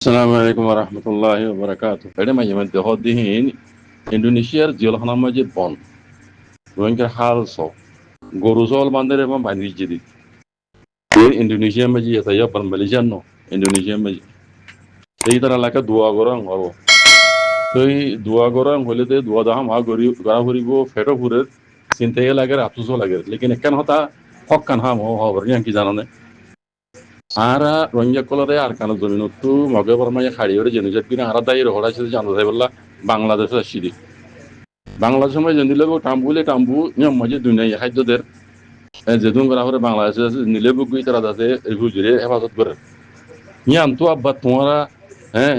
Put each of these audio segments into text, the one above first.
Assalamu alaikum warahmatullahi wabarakatuh. Ede ma yemen de hoddi hin Indonesiaর জেলখানার মাঝে বন রোহিঙ্গার হাল সব গরু জল বান্ধে এবং বান্ধি জিদি ইন্দোনেশিয়া মাঝে এটা ইয়াবান মালয়েশিয়া no Indonesia মাঝে সেই তারা লাকা দোয়া গরং হবো সেই দোয়া গরং হলে তে দোয়া দাম আ গরি গড়া ঘুরিব ফেটো ঘুরে চিন্তা লাগে আফসোসও লাগে লেকিন একখান হতা হক কান হাম হবর কি জানানে আরা রোহিঙ্গা কলরে আর কানো জমিনতো মগে বরমায় খাড়িয়রে জেনুজাত কিনা আরা দাইর হড়াইছে জানো যাই বললা বাংলাদেশ আসিদি বাংলাদেশের মধ্যে নিলেবো টাম্বুলে টাম্বু নিয়ম মাঝে দুনিয়া খাদ্যদের যেদিন করা করে বাংলাদেশে নিলেবো গুই তারা যাতে হুজুরে হেফাজত করে নিয়াম তো আব্বা তোমারা হ্যাঁ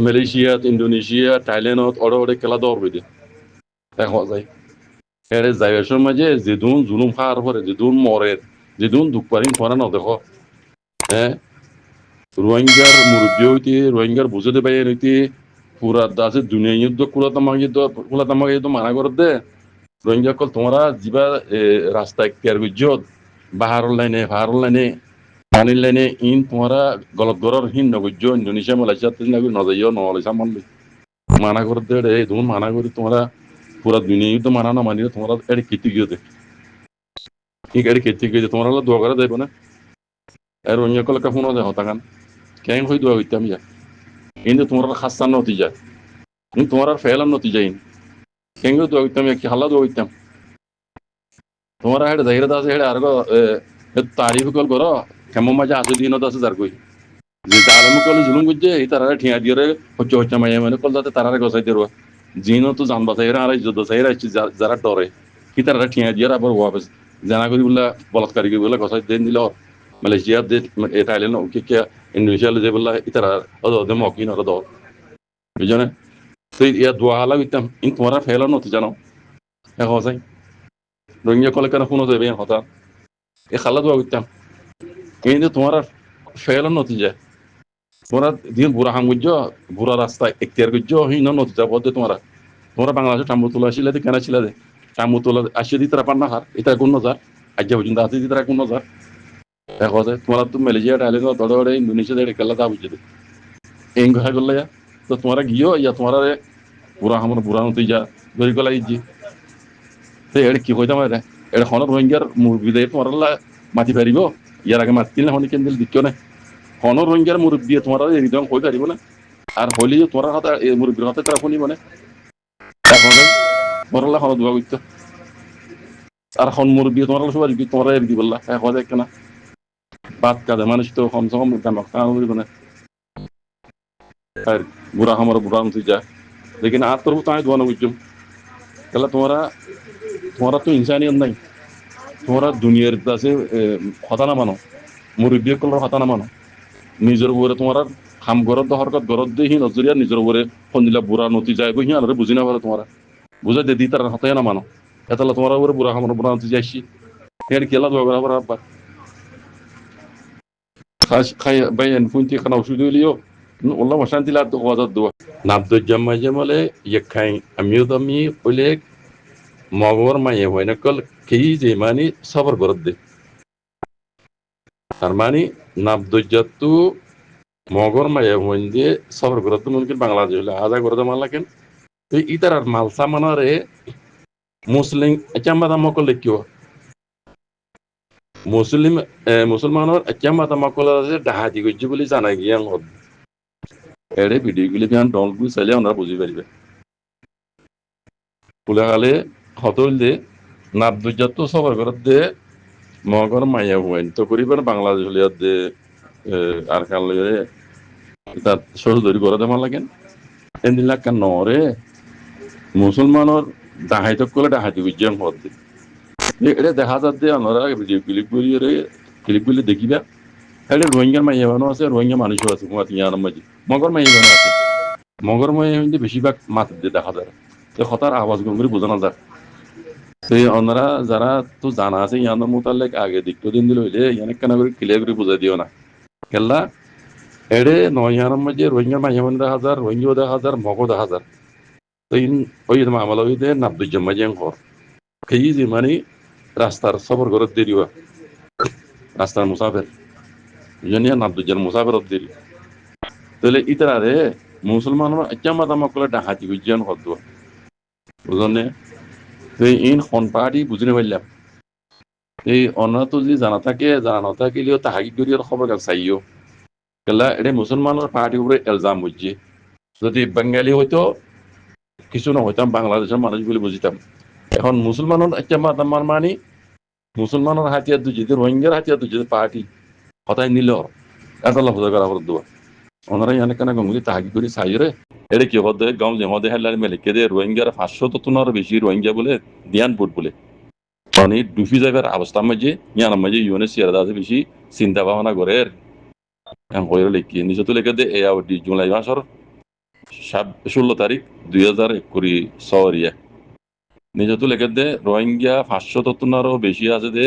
মালয়েশিয়া ইন্দোনেশিয়া থাইল্যান্ডত অড়ে অড়ে খেলা দৌড় বেঁধে দেখা যায় এড়ে যাইবের মাঝে যেদিন জুলুম খাওয়ার পরে যেদিন মরে যেদিন দুঃখ পারিম তোরা না দেখো হ্যাঁ রোহিঙ্গার মুরব্বী হইতে রোহিঙ্গার বুঝতে পাই হইতে পুরা দাসে দুনিয়া যুদ্ধ কুলাতামাকে তো মানা করে দে রোহিঙ্গা কল তোমরা যা রাস্তা এখতিয়ার গুজত বাহারর লাইনে পানির লাইনে ইন তোমরা গলত গরর হিন নগুজ ইন্দোনেশিয়া মালয়েশিয়া নজাইও নলেশা মানলি মানা করে দে রে তুমি মানা করি তোমরা পুরা দুনিয়া যুদ্ধ মানা না মানিলে তোমরা এটা কেটে গিয়ে দে ঠিক এটা কেটে গিয়ে তোমরা দোয়া করে দেবে না আর রোহিঙ্গা কল কা ফোন দে হতাকান কেন হই দোয়া করতাম যা কিন্তু তোমরা খাস্তান নতি যায় তোমরা ফেলাম নতি যাই কেন দোয়া করতাম কি হাল্লা দোয়া করতাম তোমরা হেড জাহিরাত আছে হেড আর তারিফ কল করো কেমন মাঝে আসে দিনত আছে যার কই যে আলম কল জুলুম করছে এই তারা ঠিয়া দিয়ে হচ্ছে হচ্ছে মাইয়া মানে কল যাতে তারা গসাই দেব জিনো তো জান বাসাইরা আর যুদ্ধ সাইরা যারা ডরে কি তারা ঠিয়া দিয়ে আবার ওয়াপস জানা করি বলে বলৎকারী করি বলে গসাই দেন দিল মালয়েশিয়া যে থাইল্যান্ড কি কি ইন্দোনেশিয়া যে বলে ইতারা ওদে মকি না ওদ বুঝনে তো ইয়া দোয়া হালা করতাম ইন তোমরা ফেলা নতি জানো এক হসাই রোহিঙ্গা কলে কেন কোনো দেবে হতা এ খালা দোয়া করতাম কিন্তু তোমার ফেল নতিজা তোমরা দিন বুড়া হাম গুজ বুড়া রাস্তা এখতিয়ার গুজ হিন নতিজা বদে তোমরা বাংলাদেশে টাম্বু তোলা আসলে কেন ছিল যে টাম্বু তোলা আসিয়ে দিতে পার না হার এটা কোন নজার আজ পর্যন্ত আছে দিতে কোন নজার দেখো যে তোমরা তো মালয়েশিয়া টাইলে দড়ে দড়ে ইন্দোনেশিয়া দেড় খেলা তা বুঝে এই কথা করলে তো তোমরা গিয়েও ইয়া তোমরা বুড়া হামর বুড়া নতিজা ধরি গলা ইজি তো এটা কি কইতাম এটা খনত রোহিঙ্গার মুরব্বী তোমরা মাতি পারিব ইয়ার আগে মাতিল না হনি কেন্দ্র দিচ্ছ না হন রোহিঙ্গার মুরব্বী তোমরা এরকম কই পারিব না আর হলি তোমরা হাতে মুরব্বীর হাতে তারা শুনিব না এখন তোমরা হন দোয়া করতো আর হন মুরব্বী তোমরা সবাই তোমরা এর কি বললা এখন দেখ না বাদ কাজে মানুষ তো কমসে কম কাম করিব না আর বুড়া আমার বুড়া মতো যা লেকিন আর তোর তাই দোয়া না বুঝছো তাহলে তোমরা তো ইনসানিয়ত নাই তোমরা দুনিয়ার কাছে কথা না মানো মুরব্বী কলর কথা না মানো নিজের উপরে তোমার খাম ঘরত হরকত ঘরত দিয়ে সি নজরিয়া নিজের উপরে সন্দিলা বুড়া নতি যায় গই সিহঁতে বুজি নাপারে তোমার বুঝাই দে দি তার হাতে না মানো এতালে তোমার উপরে বুড়া খামার বুড়া নতি যাইছি এর কেলা দোয়া করা আব্বা খাই বাই এন ফুনতি খানা ওষুধ হইলিও ওল্লা শান্তি লাগ ওয়াজাত দোয়া নাবদুল জামাই জামালে খাই আমিও দামি কইলে মগর মাইয়ে হয় না কল খেয়ে যে মানে সবর ঘরত দে তার মানে নাবদুজাতু মগর মায়ে হইন্দে সবর করত মুমকিন বাংলাদেশ হলে আজা করতে মানলা কেন তো ইতার আর মালসা মানারে মুসলিম চাম্বাদা মকল কিও মুসলমানের চাম্বাদা মকল আছে ডাহাতি গজ্জি বলে জানা গিয়া হদ এড়ে ভিডিও গুলি বিহান ডল গুলি চাইলে ওনারা বুঝি পারিবে পুলাগালে হতইলে নাবদুজাতু সবর করত দে মগর মাইয়া হইন তো করিবার বাংলাদেশ হলে দে আর কাল তার সহজরি করে দেওয়া লাগেন এদিন কেন নরে মুসলমানের ডাহাইত করে ডাহাইতি উজ্জ্বল হদ এটা দেখা যাচ্ছে আমরা ভিডিও ক্লিপগুলি দেখিবা এটা রোহিঙ্গার মাইয়া বানো আছে রোহিঙ্গা মানুষও আছে ইয়ার মাঝে মগর মাইয়া বানো আছে মগর মাইয়া হইতে বেশিরভাগ মাত দিয়ে দেখা যায় তো হতার আওয়াজ গঙ্গুরি বোঝানো যায় সেই ওনারা যারা তো জানা আছে ইয়ানোর মোতালেক আগে দিকটো দিন দিল হইলে ইয়ানে কেন করে ক্লিয়ার করে বুঝাই দিও না কেল্লা এড়ে নয়ার মাঝে রোহিঙ্গা মাইয়ামান 1000 রোহিঙ্গা 1000 মগো 1000 তো ইন ওই মামলা হইতে নাবদুল জামাই ঘর খেয়ে যে মানে রাস্তার সবর ঘরত দিয়ে দিবা রাস্তার মুসাফের বুঝনিয়া না দুজন মুসাফির দিরি তাহলে ইতারে মুসলমান আচ্ছা মকলে ডাকাতি বুঝিয়ান হদ বুঝনে তো ইন খন পাহাড়ি বুঝিনে পারলাম এই অন্য তো যদি জানা থাকে জানা না থাকিলেও তাহাকি করিয়ার খবর কাল চাইও কেলা এটা মুসলমানের পাহাড়ির উপরে এলজাম বুঝছে যদি বাঙালি হয়তো কিছু না হইতাম বাংলাদেশের মানুষ বলে বুঝিতাম এখন মুসলমানের একটা মাতামার মানি মুসলমানের হাতিয়ার দুজি রোহিঙ্গার হাতিয়ার দুজি পার্টি হতাই নিল এত লাভ করা করে দেওয়া ওনারা এখানে কেন গঙ্গুলি তাহাকি করে চাইরে এটা কি হতে গাঁও যে হদে হেলার মেলে কেদে রোহিঙ্গার 500 তোনার বেশি রোহিঙ্গা বলে দিয়ান বুট বলে মানে ডুফি যাইবার অবস্থার মাঝে ইয়ার মাঝে ইউএনএসসিআর আছে বেশি চিন্তা ভাবনা করে হয়ে লিখি নিজে তো লেখে দে এ জুলাই মাসের 16 তারিখ 2021 নিজে তো লেখে দে রোহিঙ্গা 500 তোনারও বেশি আছে দে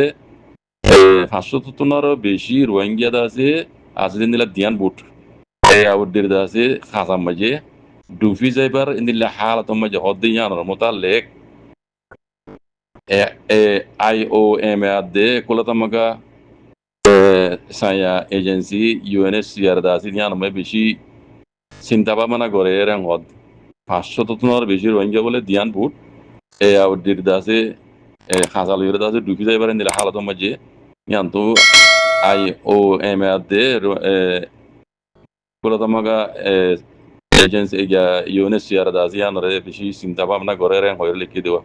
500 তোনারও বেশি রোহিঙ্গা আছে আছে দিন দিয়ান বুট এই আউটডের আছে খাসাম মাঝে ডুফি যাইবার ইন্দিল্লা হালাত মাঝে হদ্দে ইয়ানোর মোতালেক IOM দে কোলাতামাকা saya agency UNHCR da আছে ইয়ানোর মধ্যে বেশি চিন্তা ভাবনা করে এরং হদ 500 তোনার বেশি রোহিঙ্গা বলে দিয়ান বুট এই আউটডের আছে খাসাল ইউরে আছে ডুফি যাইবার ইন্দিল্লা হালাত মাঝে ইয়ান তো IOM দে কোলাতামাকা এজেন্সি UNHCR da আছে ইয়ানোর বেশি চিন্তা ভাবনা করে এরং হয়ে লিখি দেওয়া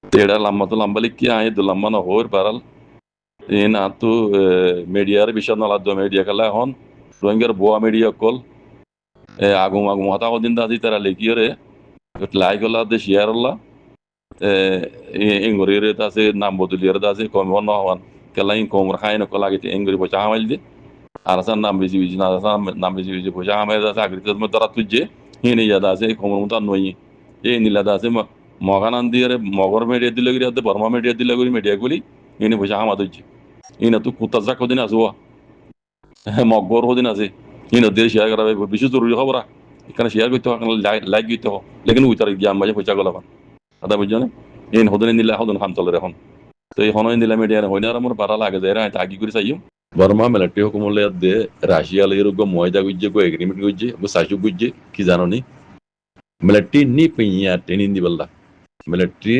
এটা লম্বা তো লম্বা লিখি আয় তো লম্বা না হওয়ার পারাল এই না তো মিডিয়ার বিষয় না লাগতো মিডিয়া খেলা এখন রোহিঙ্গার বোয়া মিডিয়া কল আগুম আগুম হতা দিন দাদি তারা লিখিয়ে রে লাইক হল্লা দে শেয়ার হল্লা ইংরের আছে নাম বদলিয়ার আছে কম না হওয়ান কেলা ইন কম খাই নকল আগে ইংরেজি পয়সা হামাইল দি আর আসার নাম বেশি বেশি না নাম বেশি বেশি পয়সা হামাই আছে আগরিত তারা তুলছে হিনে ইয়াদা আছে কমর মতো নই এই নীলাদা আছে মগানান দিয়ে মগর মিডিয়া দিলে গিয়ে বর্মা মিডিয়া দিলে গিয়ে মিডিয়াগুলি ইনি পয়সা হামাত হচ্ছে ইনা তো কুত্তা যাক কদিন আছে মগর কদিন আছে ইনা দিয়ে শেয়ার করা বেশি জরুরি খবর এখানে শেয়ার করতে হবে লাইক দিতে হবে লেকিন উইতার গিয়ে মাঝে পয়সা গলাবান আদা বুঝছো না এই হদনে নিলে হদন খাম চলে এখন তো এই হনই নিলে মিডিয়া হয় না আমার বাড়া লাগে যায় না আগি করে চাইও বর্মা মিলিটারি হুকুমলে দে রাশিয়া লের ময়দা গুজে গো এগ্রিমেন্ট গুজে সাসু গুজে কি জানো নি মিলিটারি নি পিয়া ট্রেনিং দিবল্লা মিলিটারি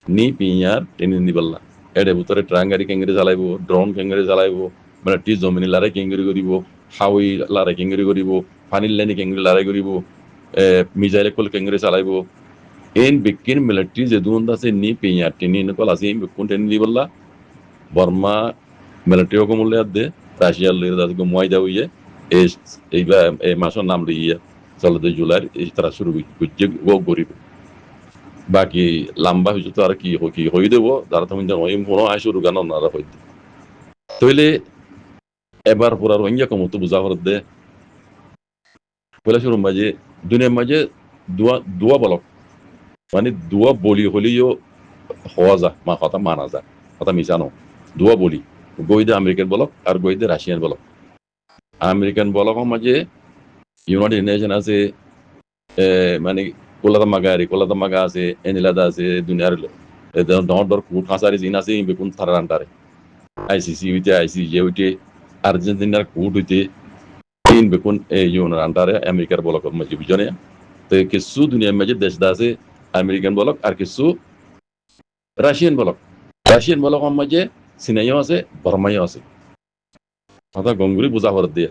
নি পিয়ার ট্রেনিং দিবল্লা এডে ভিতরে ট্রাং গাড়ি কেঙ্গরি চালাইব ড্রোন কেঙ্গরি চালাইব মিলিটারি জমিনি লারে কেঙ্গরি করিব হাওই লারে কেঙ্গরি করিব পানির লাইনে কেঙ্গরি লারে করিব মিজাইল কল কেঙ্গরি চালাইব এন বিকিন মিলিটারি যে দুন আছে নি পিয়ার ট্রেনিং কল আছে বিকুন ট্রেনিং দিবল্লা বর্মা মিলিটারি হুকুমলে দে রাশিয়ার লের দাস গো ময়দা হইয়ে এইবা এই মাসের নাম লইয়া চলতে জুলাই এই তারা শুরু করছে ও গরিব বাকি লম্বা হয়েছে তো আর কি হয়ে দেবো তারা তো কোনো আয় শুরু গান না হইতে তইলে এবার পুরা রোহিঙ্গা কমতো বুঝা করে দে পয়লা শুরু মাঝে দুনিয়ার মাঝে দুয়া বলক মানে দুয়া বলি হলেও হওয়া যায় মা কথা মানা যায় কথা মিশানো দুয়া বলি গইদে আমেরিকান বলক আর গইদে রাশিয়ান বলক আমেরিকান বলকের মাঝে ইউনাইটেড নেশন আছে মানে কলকাতা মাগা আছে এনিলাদা আছে দুনিয়ার ডর কুট কাছারি জিন আছে বেকুন থারার আন্ডারে ICC হইতে ICJ হইতে আর্জেন্টিনার কুট হইতে তিন বেকুন ইউনার আন্ডারে আমেরিকার বলকের মাঝে বুঝনে তো কিছু দুনিয়ার মাঝে দেশ আছে আমেরিকান বলক আর কিছু রাশিয়ান বলকের মাঝে চীনাইও আছে বর্মাইও আছে কথা গঙ্গুরি বুঝা করে দিয়ে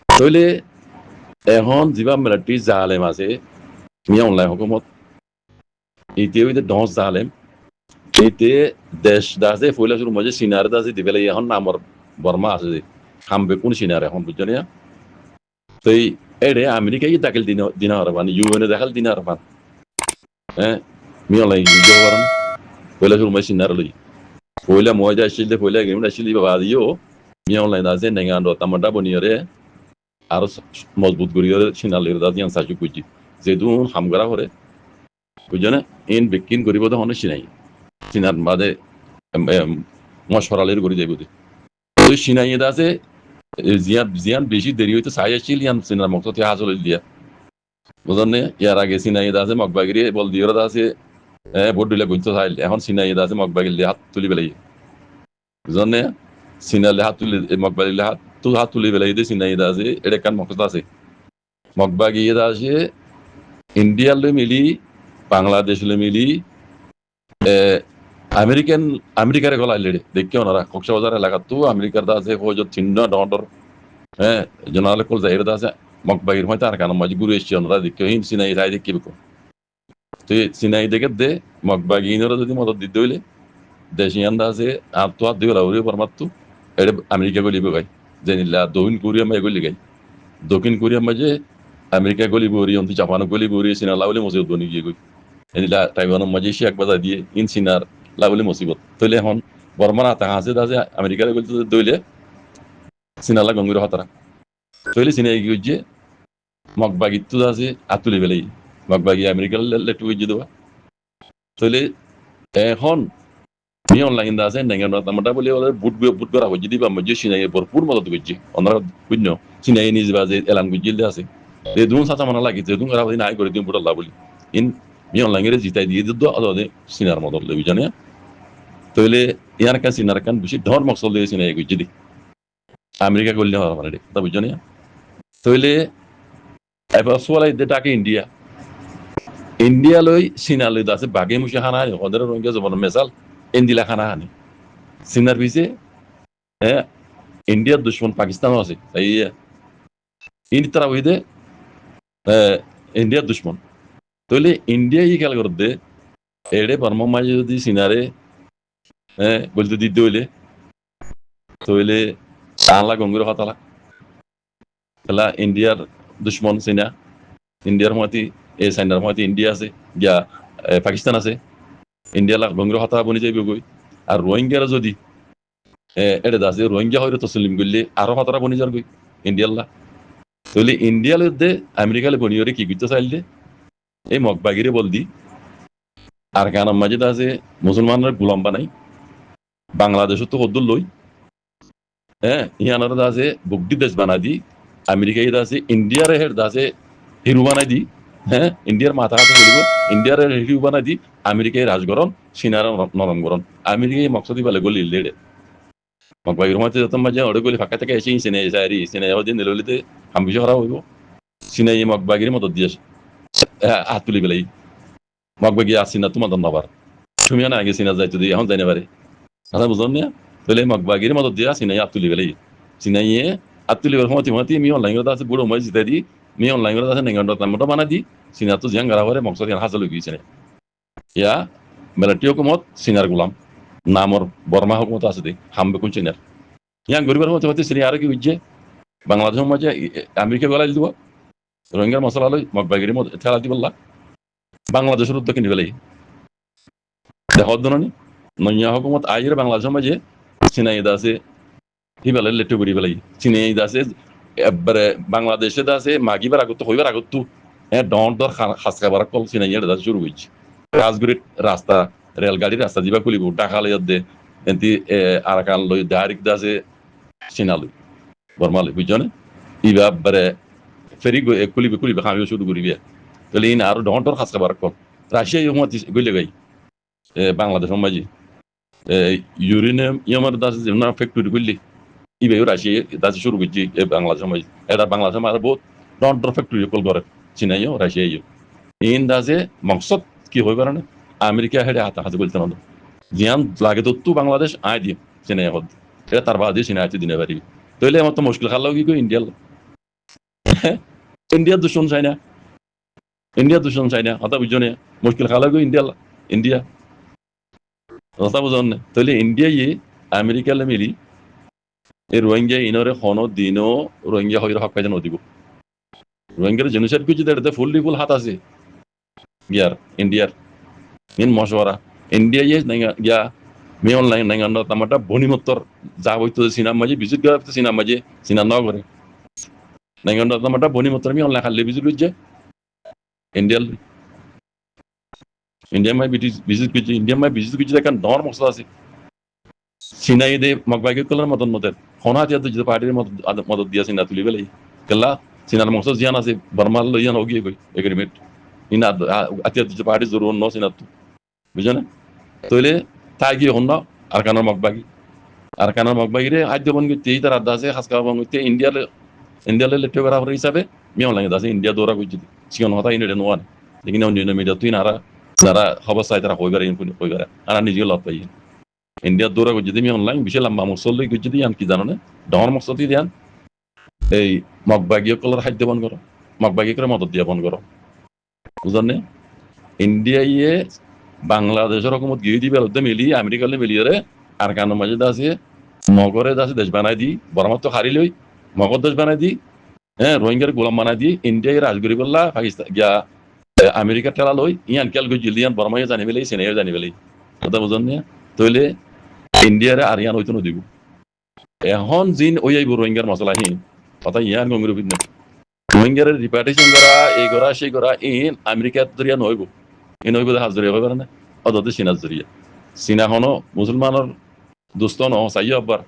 তইলে এখন যিবা মিলিটারি জালেম আছে মিয়া অনলাইন হুকুমত ইতে হইতে 10 জালেম ইতে দেশ দাসে ফয়লা শুরু মাঝে সিনার দাসে দিবেলে এখন নামর বর্মা আছে যে খামবে কোন সিনার এখন বুঝছেন না তো এডে আমেরিকা কি দাখিল দিনা হরবান ইউএনএ দাখিল দিনা হরবান মিয়া অনলাইন ইউজ করেন ফয়লা শুরু মাঝে সিনার লই ফয়লা ময়দা আসছিল ফয়লা গেম আসছিল বাবা দিও মিয়া অনলাইন আছে নেগান্ড তামাটা বনিয়রে আর মজবুত করিয়রে সিনালের দাদিয়ান সাজু কুজি যেদুন হামগরা করে বুঝছেন ইন বিকিন করিব তো হনে সিনাই সিনার বাদে মশরালের করি যাইব ওই সিনাই এটা আছে জিয়ান বেশি দেরি হইতে চাই আসছিল ইয়ান সিনার মক্ত থেকে হাজল দিয়া বুঝলেন ইয়ার আগে সিনাই এটা আছে মগবাগিরি বল দিয়র আছে ভোট দিলে গুঞ্চ চাইল এখন সিনাই এটা আছে মগবাগির দিয়ে হাত তুলি পেলাই বুঝলেন সিনালে হাত তুলি মগবাগিলে হাত তুলি বেলাই দিয়ে সিনাই দা আছে এটা কান মকসদ আছে মগবাগি দা আছে ইন্ডিয়ার লৈ মিলি বাংলাদেশ লৈ মিলি আমেরিকারে গলা লেড়ে দেখি ওনারা কক্সবাজার এলাকাতো আমেরিকার দা আছে হজত চিহ্ন ডর হ্যাঁ জনালে কল জাহির দা আছে মগবাগির হয়তো আর কান মাঝে ঘুরে এসছি ওনারা দেখি হিন সিনাই রায় দেখি বেকো তুই সিনাই দেখে দে মগবাগি ইনরা যদি মদত দিতে হইলে দেশিয়ান দা আছে আর তো আর দিও লাউরি পরমাত্তু এটা আমেরিকা গলি গাই জানিলা দক্ষিণ কোরিয়া মাই গলি গাই দক্ষিণ কোরিয়া মাঝে আমেরিকা গলি বরি অন্তি জাপান গলি বরি সিনা লাউলি মসজিদ বনি গিয়ে গই এনিলা তাইওয়ানের মাঝে শিয়াক বাজা দিয়ে ইন সিনার লাউলি মুসিবত তইলে এখন বর্মানা তা আছে দাজে আমেরিকার গলি দইলে সিনালা গঙ্গুর হতারা তইলে সিনাই গিয়ে যে মগবাগি তো আছে আতুলি বেলাই মগবাগি আমেরিকার লেটু গিয়ে দেওয়া তইলে এখন মি অনলাইন দা আছে নেঙ্গা আমরা বলি বুট করা হয়ে যদি বা মধ্যে সিনাই ভরপুর মদত করছি ওনারা বুঝছো সিনাই নিজ বাজে এলান গুজিল আছে এই দুন সাথে মানা লাগি যে দুন করা নাই করে দিন বুট আল্লাহ বলি ইন মি অনলাইনে জিতাই দিয়ে দিত আদে সিনার মদত লই জানে তইলে ইয়ার কাছে সিনার কান বেশি ধর মকসদ দিয়ে সিনাই গুজি দি আমেরিকা গলি হওয়ার মানে তা বুঝছো না তইলে এবার সোয়ালাই দেটাকে ইন্ডিয়া লই সিনা লই আছে বাগে মুশে খানা ওদের রোহিঙ্গা জবর মেসাল ইন্দিলা খানা হানি সিনার পিছে হ্যাঁ ইন্ডিয়ার দুশ্মন পাকিস্তানও আছে তাই ইন তারা হইদে ইন্ডিয়ার দুশ্মন তইলে ইন্ডিয়া ই খেয়াল করতে এড়ে বর্মা মাঝে যদি সিনারে হ্যাঁ বলতে দিতে হইলে তইলে আনলা গঙ্গুর হতালা তাহলে ইন্ডিয়ার দুশ্মন সিনা ইন্ডিয়ার মতি এই চাইনার মতি ইন্ডিয়া আছে গিয়া পাকিস্তান আছে ইন্ডিয়া লাখ গঙ্গুর হতা বনি যাইব গই আর রোহিঙ্গারা যদি এটা দাসে রোহিঙ্গা হইলে তসলিম করলে আরো হতারা বনি যার গই ইন্ডিয়াল্লা তইলে ইন্ডিয়ার মধ্যে আমেরিকালে বনিয়রে কি করতে চাইলে এই মগবাগিরে বল দি আর কানার মাঝে আছে মুসলমানের গোলাম বানাই বাংলাদেশও তো কদ্দুর লই হ্যাঁ ইয়ানার আছে বুগদি দেশ বানা দি আমেরিকায় আছে ইন্ডিয়ার হেড আছে হিরু বানাই দি হ্যাঁ ইন্ডিয়ার মাথা হাতে বলিব ইন্ডিয়ার হিরু বানাই দি আমেরিকায় রাজগরণ সিনার নরম গরণ আমেরিকায় মকসদি বলে গলি লেড়ে মগবাগির মধ্যে যত মাঝে ওড়ে গলি ফাঁকা থেকে এসে সিনে যাই সিনে দিন নিললিতে হামবিশ করা হইব সিনাই মগবাগির মতো দিয়ে হাত তুলি বেলাই মগবাগি আসি না তোমার ধন্যবাদ তুমিও না আগে সিনা যাই যদি এখন যাই না পারে কথা বুঝলাম না তাহলে মগবাগির মতো দিয়া সিনাই হাত তুলি বেলাই সিনাইয়ে হাত তুলি হমতি মি অনলাইন আছে বুড়ো মই জিতাই দি মি অনলাইন আছে নেঙ্গন মোটা বানা দি সিনা তো জিয়াং গারা হরে মকসদ হাসল গিয়েছে ইয়া মিলিটারি হুকুমত সিনার গোলাম নামর বর্মা হুকুমত আছে দে হামবে কোন চিনার ইয়াং গরিবের মতো হতে সিনি আর কি বুঝছে বাংলাদেশের মাঝে আমেরিকা গলাই দিব রোহিঙ্গার মশলা লই মগবাগির মতো ঠেলা দিব বাংলাদেশের উদ্যোগ কিনে বেলাই দেখো দনি নইয়া হুকুমত আইয়ের বাংলাদেশের মাঝে সিনাই আছে হিবালে লেটু করি বেলাই সিনাই আছে একবারে বাংলাদেশে আছে মাগিবার আগত হইবার আগত হ্যাঁ ডর দর খাস খাবার কল সিনাই এটা শুরু হয়েছে রাজগুড়ির রাস্তা রেলগাড়ির রাস্তা যা খুলিব ঢাকা লই দে এমতি আরাকান লই ডাইরেক্ট আছে সিনা লই বর্মা লই বুঝছো না ইবারে ফেরি খুলিবে খামিও শুরু করিবে তাহলে ইন আরো ডর খাস খাবার কল রাশিয়া গইলে গাই বাংলাদেশের মাঝে ইউরেনিয়াম ইয়ামার দাসে যেমন ফ্যাক্টরি করলি ইবে রাশিয়া দাসে শুরু করছি বাংলাদেশের মাঝে এটা বাংলাদেশের মাঝে বহুত ডর ফ্যাক্টরি কল করে চিনাইও রাশিয়াইও ইন দাসে মকসদ কি হয়ে পারে না আমেরিকা হেডে হাতে হাতে বলতে না জিয়ান লাগে তো বাংলাদেশ আয় দিয়ে চিনাই হদ এটা তার বাদে চিনাই আছে দিনে পারিবি তাইলে আমার তো মুশকিল খাল্লাও কি কই ইন্ডিয়ার দুশ্মন চাই না ইন্ডিয়ার দুশ্মন চাই না হতা বুঝছো না মুশকিল খাল্লাও কি ইন্ডিয়া কথা বুঝন না তাহলে ইন্ডিয়া ইয়ে আমেরিকালে মিলি এই রোহিঙ্গা ইনরে হন দিনও রোহিঙ্গা হইর হক পাইতে নদিব রোহিঙ্গার জেনোসাইড করছে এটা ফুল হাত আছে গিয়ার ইন্ডিয়ার ইন মশওয়ারা ইন্ডিয়া ইয়ে গিয়া মে অনলাইন নাইঙ্গা তামাটা বনিমত্তর যা হইতো সিনার মাঝে বিজুট গা সিনার মাঝে সিনার ন করে নাইঙ্গা তামাটা বনিমত্তর মি অনলাইন খালি বিজুট হচ্ছে ইন্ডিয়া মাই বিজুট করছে ইন্ডিয়া মাই বিজুট করছে একটা ডর মশলা আছে সিনাই দে মগবাগি কলার মতন মতের হনা দিয়া তো পার্টির মদত দিয়া সিনা তুলি বেলাই কেলা সিনার মকসদ জিয়ান আছে বর্মার লইয়ান হোগিয়ে গই এগ্রিমেন্ট ইনা আতিয়া পার্টি জরুর ন সিনা তো বুঝছো না তইলে তাই গিয়ে হন না আর কানোর মগবাগি আর কারণ মগবাগিরে আদ্য বন করতে এই তার আদা আছে খাস খাওয়া বন করতে ইন্ডিয়ালে লেটে করা হিসাবে মিয়ন লাগে আছে ইন্ডিয়া দৌড়া করছি সিগন হতা ইন্ডিয়া নোয়ান लेकिन অন্য মিডিয়া তুই নারা যারা খবর চাই তারা হইবারে আর নিজে লত পাই ইন্ডিয়া দৌড়া করছি আমি অনলাইন বিশাল লম্বা মকসল লই করছি আন কি জানো না ডর মকসল দিয়ে আন এই মগবাগীয় কলার খাদ্য বন করো মগবাগী করে মদত দিয়া বন করো বুঝলেন ইন্ডিয়ায় বাংলাদেশের রকমত গিয়ে দিবে মিলি আমেরিকালে মিলিয়ে আর কানো মাঝে আছে মগরে আছে দেশ বানাই দি বরামত তো হারি লই মগর দেশ বানাই দি হ্যাঁ রোহিঙ্গার গোলাম বানাই দি ইন্ডিয়ায় রাজগরি বললা পাকিস্তান গিয়া আমেরিকা ঠেলা লই ইয়ান কেল গই জিলিয়ান বর্মাইয়া জানি পেলাই সেনাইয়া জানি পেলাই কথা বুঝন না তইলে ইন্ডিয়ারে আর ইয়ান হইতো দিব এখন জিন ওই আইব রোহিঙ্গার মশলাহীন কথা ইয়ান গঙ্গের ভিন্ন রোহিঙ্গার রিপার্টিশন করা এই করা সেই করা ইন আমেরিকা দরিয়া নইব এই নইব হাজ দরিয়া হবে না অদতে সিনাজ দরিয়া সিনা হনো মুসলমানের দুস্থ ন চাই আব্বার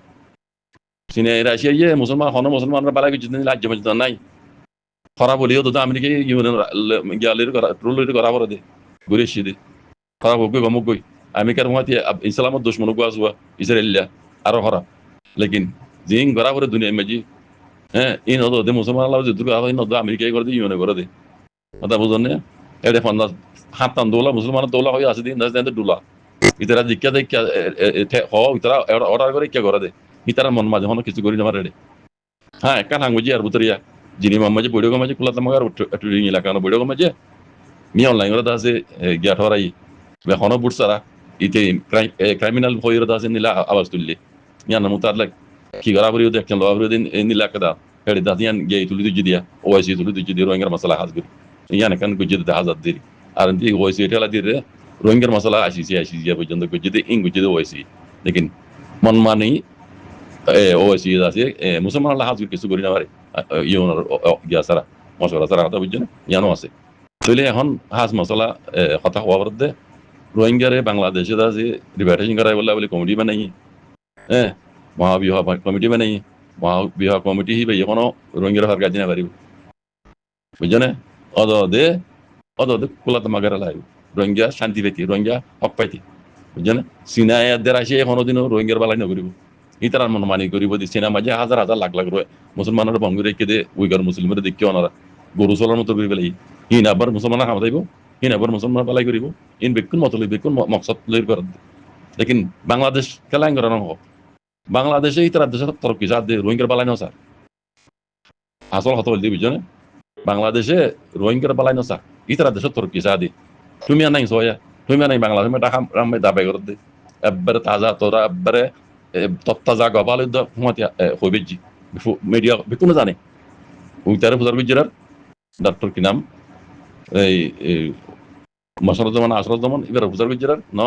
সিনে রাশিয়া মুসলমান হনো মুসলমানরা বালা কিছু দিন রাজ্য মধ্যে নাই খারাপ হলেও তো আমেরিকা গিয়ালের করা ট্রোলের করা পড়ে দে ঘুরে এসে দে খারাপ হোক গমক গই আমেরিকার মহাতি ইসলামত দুশ্মন গো আসুয়া ইসরায়েলিয়া আরো খারাপ লেকিন জিং করা পড়ে দুনিয়া মাঝি হ্যাঁ এই নদ দে মুসলমান আল্লাহ যে দুর্গা হয় নদ আমেরিকায় করে দে ইউনে করে দে কথা বুঝুন না এটা ফন্দাস হাত টান দোলা মুসলমানের দোলা হয়ে আছে দিন ডোলা ইতারা জিজ্ঞা দেখা হ ইতারা অর্ডার করে কে করে দে ইতারা মন মাঝে হনো কিছু করি না রে হ্যাঁ একটা হাঙ্গুজি আর বুতরিয়া যিনি মাঝে বড় মাঝে কুলাতে মাগার টুরিং এলাকা বড় মাঝে মি অনলাইন ওরা আছে গিয়াট হরাই হনো বুটসারা ইতে ক্রাইমিনাল হয়ে আছে নীলা আওয়াজ তুললে ইয়ান মুতার লাগ কি করা বলি দেখছেন লওয়া দিন নীলা কাদা হেডে দাদিয়ান গিয়ে তুলি দুজি দিয়া ওয়াইসি তুলি দুজি দিয়া রোহিঙ্গার মশলা হাজগির ইয়ান কান গুজি দে হাজার দিরি আর এন্তি ওয়াইসি এটালা দিরে রোহিঙ্গার মশলা আসি গিয়া পর্যন্ত গুজি দে ইং গুজি দে ওয়াইসি লেকিন মন মানি ওয়াইসি আছে মুসলমান আল্লাহ হাজগির কিছু করি না পারে ইউনার গিয়া সারা মশলা সারা কথা বুঝছেন ইয়ানো আছে তাহলে এখন হাজ মশলা কথা হওয়া পড়তে রোহিঙ্গারে বাংলাদেশে আছে রিভাইটেশন করাই বলে কমিটি বানাই হ্যাঁ মহাবিবাহ কমিটি বানাই মহাবিবাহ কমিটি হিবে এখনো রোহিঙ্গার হার কাজ না পারিব বুঝছেন অদে কুলাতে মাগারা লাগবে রোহিঙ্গা শান্তি পাইতি রোহিঙ্গা হক পাইতি বুঝছেন সিনাইয়াদের আসে এখনো দিনও রোহিঙ্গার বালাই নকরিব ইতার মন মানি করিব দি সিনা মাঝে হাজার হাজার লাখ লাখ মুসলমানের ভঙ্গ রেখে দে উইগার মুসলিমের দেখি ওনারা গরু চলার মতো করে পেলাই ইন আবার মুসলমান খামাইব ইন আবার মুসলমান বালাই করিব ইন বেকুন মত বেকুন মকসদ লই কর লেকিন বাংলাদেশ খেলাইন করানো হোক বাংলাদেশে ইতার দেশের তরফ যা দে রোহিঙ্গার বালাই নসার আসল হত বলতে বুঝছো না বাংলাদেশে রোহিঙ্গার বালাই নসা ইতার দেশের তরফ যা দে তুমি নাই সয়া তুমি নাই বাংলাদেশ টাকা রামে দাবাই করে দে একবারে তাজা তোরা একবারে তত্তাজা গবাল হুমাতিয়া হইবে জি মিডিয়া বেকুন জানে উইতারে বুঝার গুজরার ডাক্তার কি নাম এই মশরুজ্জামান আশরুজ্জামান এবার বুঝার গুজরার ন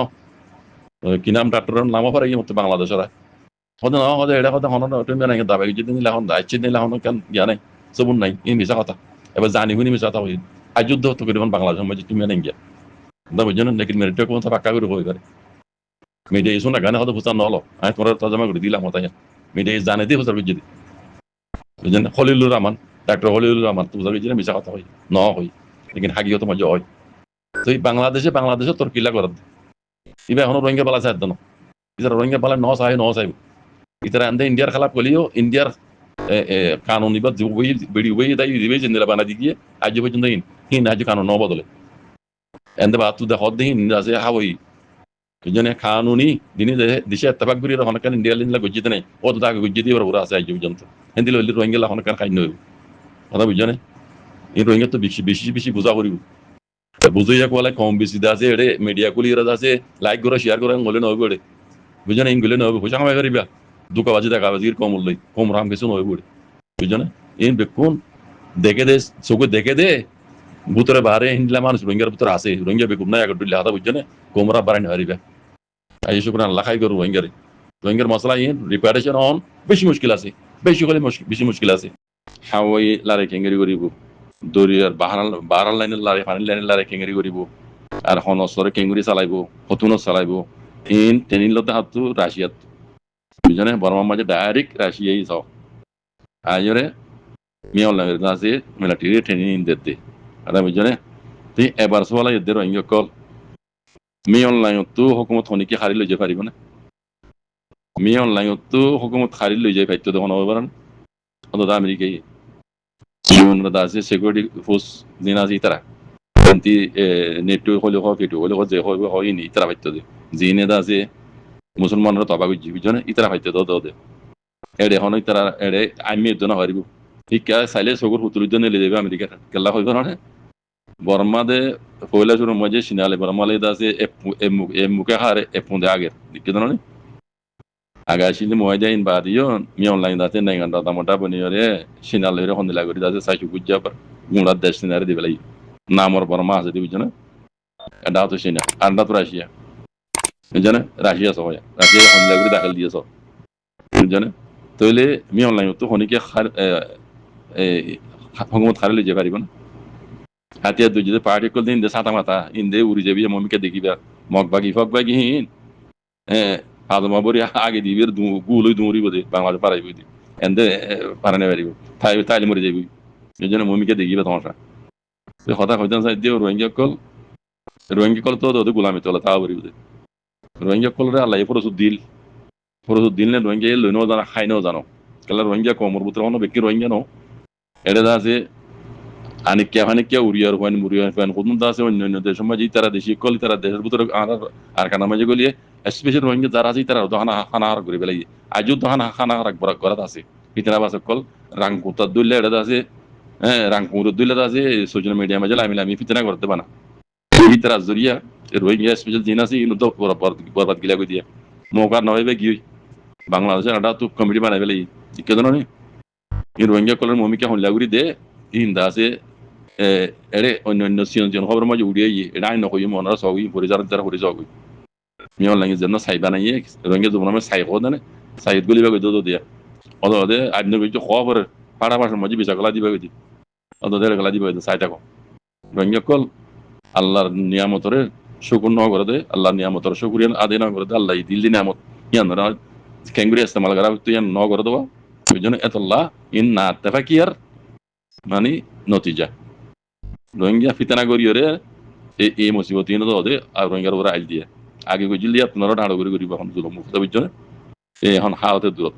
কি নাম ডাক্তারের নামও পারে কি মতো বাংলাদেশরা হতে না হতে এটা কথা হন তুমি নাই দাবাই যদি নিলে এখন দায়িত্ব নিলে এখন কেন জ্ঞান নাই সবুন নাই এই মিশা কথা এবার জানি শুনি মিশা কথা হই আজ যুদ্ধ হতো করি বাংলাদেশের মাঝে তুমি নাই গিয়া বুঝছো না নাকি মেরিটে কোন পাক্কা করে হয়ে পারে মিডিয়া ইস্যু না গানে হয়তো বুঝা নহলো আমি তোমার তর্জমা করে দিলাম হতাই মিডিয়া জানে দিয়ে বুঝার বুঝে দিই বুঝলেন খলিলুর রহমান ডাক্তার খলিলুর রহমান তো বুঝার বুঝে মিশা কথা হই ন হই লেকিন হাগিও মাঝে হয় তো এই বাংলাদেশে তোর কিলা করার ইবা এখনো রোহিঙ্গা পালা চাই না ইতারা রোহিঙ্গা পালা ন চাইব ইতারা আন্দে ইন্ডিয়ার খেলাপ করলেও ইন্ডিয়ার কানুন এবার বেড়ি উবে তাই দিবে জিন্দিরা বানা দি গিয়ে আজ পর্যন্ত হিন আজ কানুন ন বদলে এন্দে বাদ তু দেখ দিন আছে হাওই জনে কানুনি দিনে দিশে এত্তেফাক করি হনকান ইন্ডিয়া লিনলা গজ্জিতে নাই ও তো তাকে গজ্জি দিয়ে ওরা আছে আজ পর্যন্ত হিন্দি লইলে রোহিঙ্গা হনকান খাই নইব কথা বুঝছনে এই রোহিঙ্গা তো বেশি বুঝা করিব বুঝাইয়া কোয়ালে কম বেশি আছে এড়ে মিডিয়া কুলি আছে লাইক করে শেয়ার করে গলে নইব এড়ে বুঝছনে ইনগুলে নইব পয়সা কামাই করিবা দুকাবাজি টাকাবাজির কম উল্লই কম রাম কিছু নইব এড়ে বুঝছনে ইন বেকুন দেখে দে চোখে দেখে দে ভূতরে বাহারে হিন্দিলা মানুষ রোহিঙ্গার ভিতরে আছে রোহিঙ্গা বেকুন নাই আগে ডুলে হাতা বুঝছনে কোমরা বাড়াই হারিবা আই শুক্রান আল্লাহ খাই করু রোহিঙ্গার মশলা ইন রিপারেশন অন বেশি মুশকিল আছে বেশি হলে বেশি মুশকিল আছে হাওয়াই লারে কেঙ্গেরি করিব দরিয়ার বাহারাল লাইনের লারে পানির লাইনের লারে কেঙ্গেরি করিব আর হনসরে কেঙ্গুরি চালাইব হতুন চালাইব ইন টেনিলতে হাতু রাশিয়াত বুঝছনে বর্মার মাঝে ডাইরেক্ট রাশিয়াই যাও আজরে মিয়াল লাগে আছে মিলিটারি ট্রেনিং দিতে আরে বুঝছনে তুই এবার সবাই এদের রোহিঙ্গা কল মি অনলাইন তো হুকুমত হনিকে হারি লইতে পারিব না মি অনলাইন তো হুকুমত খারিজ লই যায় পাইতো তখন হবে পারেন অন্তত আমেরিকায় আছে সিকিউরিটি ফোর্স দিন আছে তারা কিন্তু নেটটো হলে হোক এটু হলে হোক যে হয়নি তারা পাইতো জিনে আছে মুসলমানরা তবা করছি বুঝছো না ইতারা পাইতো দে এড়ে এখন তারা এড়ে আমি এর জন্য হারিব শিক্ষা চাইলে চকুর হুতুর জন্য নিলে যাবে আমেরিকা কেলা হইব না বর্মা দে পয়লা শুরু মজে সিনালে বর্মালে আছে এ মুখে হারে এ পুঁদে আগের দিকে জানো আগে আসলে মজা ইন বাদিও মি অনলাইন দাতে নাই গান দাদা মোটা বনিয়রে সিনালে রে হন্দিলা করি দাতে সাইসু গুজ্জা পর গুড়ার দেশ সিনারে দিবে লাই নামর বর্মা আছে দিবি না এটা তো সিনা আন্ডা তো রাশিয়া জানে রাশিয়া সবাই রাশিয়া হন্দিলা করে দাখিল দিয়েছ জানে তাহলে মি অনলাইন তো হনিকে হুকুমত খারে লইতে পারিব না হাতিয়া দুই যদি পার্টি করলে ইন্দে ছাতা মাথা ইন্দে উড়ি যাবি মমিকে দেখিবা মগ বাগি হিন হ্যাঁ হাজমা বরি আগে দিবি গুলই দৌড়িব দে বাংলাদেশ পারাইব দি এন্দে পারানে পারিব তাইলে মরে যাবি এই জন্য মমিকে দেখিবা তোমার কথা কইতাম চাই দিয়ে রোহিঙ্গা কল তো গোলামি তোলা তা পারিব দে রোহিঙ্গা কলরে আল্লাহ ফরসুদ দিল নে রোহিঙ্গা লইনও জানা খাইনও জানো কেলা রোহিঙ্গা কমর বুতরা কোনো ব্যক্তি রোহিঙ্গা নো এটা আছে আনিকিয়া উড়িয়ার হয়েন মুরিয়ার হয়েন কোন আছে অন্য দেশের মাঝে তারা দেশি কল তারা দেশের ভিতরে আর কানা মাঝে গলিয়ে স্পেশাল রোহিঙ্গা যারা আছে তারা দহানা খানা হারা করে বেলাই আজও দহানা খানা হারা করাত আছে পিতরা বাস কল রাংকুতার দুইলে এটা আছে হ্যাঁ রাংকুর দুইলে আছে সোশ্যাল মিডিয়া মাঝে লামি পিতনা করতে পানা এই তারা জরিয়া রোহিঙ্গা স্পেশাল জিন আছে ইনো তো বরবাদ গিলা কই দিয়া মৌকা নয় কি বাংলাদেশের একটা তো কমিটি বানাই বেলাই কে জানো নি এই রোহিঙ্গা কলের মমিকা হল্লাগুড়ি দে ইন্দা আছে এড়ে অন্য সিজন খবর মাঝে উড়িয়ে এটা আইন নকই মনারা সবই পরিচালন তারা পরি যাবই মিয়ন লাগে যেন সাইবা নাই রঙে যখন আমি সাই খোদ না সাইদ গুলি বাগে দো দিয়া অদ অদে আইন কিছু খবর পাড়া পাশের মাঝে বিচার গলা দিবা গেছি অদ দেড় গলা দিবা সাই থাকো রঙে কল আল্লাহর নিয়ামতরে শুকুর ন করে দে আল্লাহর নিয়ামতর শুকুরিয়া আদে না করে দে আল্লাহ দিল নিয়ামত ইয়ানরা কেঙ্গুরি ইস্তেমাল করা তুই ন করে দেওয়া ওই জন্য এতল্লাহ ইন না তেফাকিয়ার মানে নতিজা রোহিঙ্গা ফিতানা করিয়রে এই মুসিবত তো ওদের আর রোহিঙ্গার উপরে আইল দিয়ে আগে গজিল দিয়ে আপনারা ঢাড়ো করে করিব এখন জুলুম মুক্ত বুঝছো এখন হাওয়াতে দূরত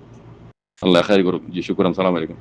আল্লাহ খাই করুক জি শুকরান সালাম আলাইকুম